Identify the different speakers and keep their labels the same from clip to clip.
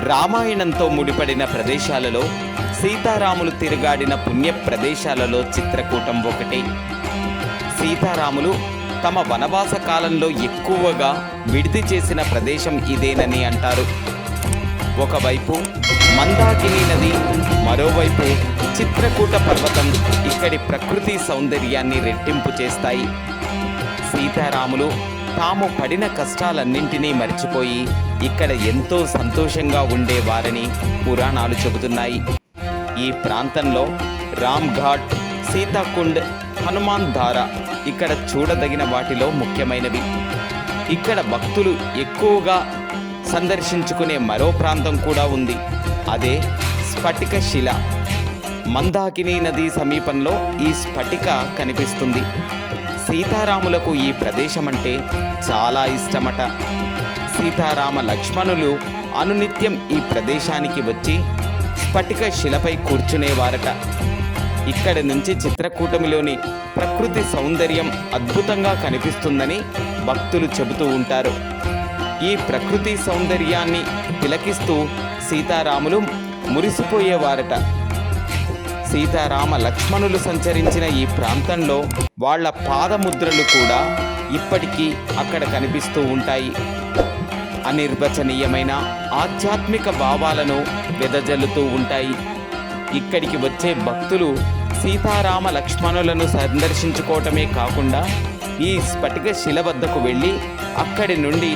Speaker 1: రామాయణంతో ముడిపడిన ప్రదేశాలలో సీతారాములు తిరుగాడిన పుణ్య ప్రదేశాలలో చిత్రకూటం ఒకటి. సీతారాములు తమ వనవాస కాలంలో ఎక్కువగా విడిది చేసిన ప్రదేశం ఇదేనని అంటారు. ఒకవైపు మందాకిని నది, మరోవైపు చిత్రకూట పర్వతం ఇక్కడి ప్రకృతి సౌందర్యాన్ని రెట్టింపు చేస్తాయి. సీతారాములు తాము పడిన కష్టాలన్నింటినీ మర్చిపోయి ఇక్కడ ఎంతో సంతోషంగా ఉండేవారని పురాణాలు చెబుతున్నాయి. ఈ ప్రాంతంలో రామ్ ఘాట్, సీతాకుండ్, హనుమాన్ ధార ఇక్కడ చూడదగిన వాటిలో ముఖ్యమైనవి. ఇక్కడ భక్తులు ఎక్కువగా సందర్శించుకునే మరో ప్రాంతం కూడా ఉంది. అదే స్ఫటిక శిల. మందాకిని నది సమీపంలో ఈ స్ఫటిక కనిపిస్తుంది. సీతారాములకు ఈ ప్రదేశం అంటే చాలా ఇష్టమట. సీతారామ లక్ష్మణులు అనునిత్యం ఈ ప్రదేశానికి వచ్చి స్ఫటిక శిలపై కూర్చునేవారట. ఇక్కడి నుంచి చిత్రకూటమిలోని ప్రకృతి సౌందర్యం అద్భుతంగా కనిపిస్తుందని భక్తులు చెబుతూ ఉంటారు. ఈ ప్రకృతి సౌందర్యాన్ని తిలకిస్తూ సీతారాములు మురిసిపోయేవారట. సీతారామ లక్ష్మణులు సంచరించిన ఈ ప్రాంతంలో వాళ్ళ పాదముద్రలు కూడా ఇప్పటికీ అక్కడ కనిపిస్తూ ఉంటాయి. అనిర్వచనీయమైన ఆధ్యాత్మిక భావాలను వెదజల్లుతూ ఉంటాయి. ఇక్కడికి వచ్చే భక్తులు సీతారామ లక్ష్మణులను సందర్శించుకోవటమే కాకుండా ఈ స్ఫటిక శిల వద్దకు వెళ్ళి అక్కడి నుండి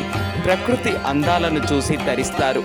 Speaker 1: ప్రకృతి అందాలను చూసి తరిస్తారు.